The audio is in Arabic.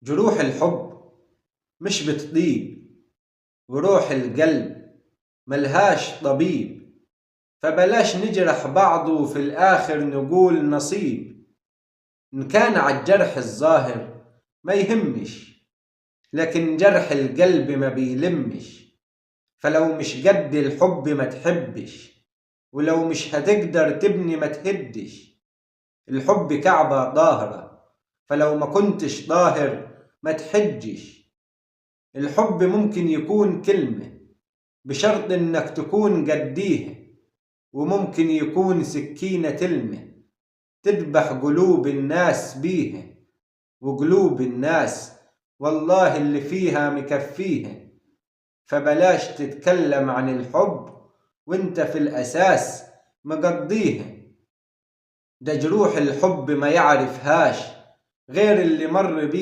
جروح الحب مش بتطيب، وروح القلب ملهاش طبيب. فبلاش نجرح بعض وفي الآخر نقول نصيب. إن كان عالجرح الظاهر ما يهمش، لكن جرح القلب ما بيلمش. فلو مش قد الحب ما تحبش، ولو مش هتقدر تبني ما تهدش. الحب كعبة ظاهرة، فلو ما كنتش ظاهر ما تحجش. الحب ممكن يكون كلمة بشرط انك تكون قديها، وممكن يكون سكينة تلمة تذبح قلوب الناس بيها. وقلوب الناس والله اللي فيها مكفيها. فبلاش تتكلم عن الحب وانت في الأساس مقضيها. ده جروح الحب ما يعرفهاش غير اللي مر بيه.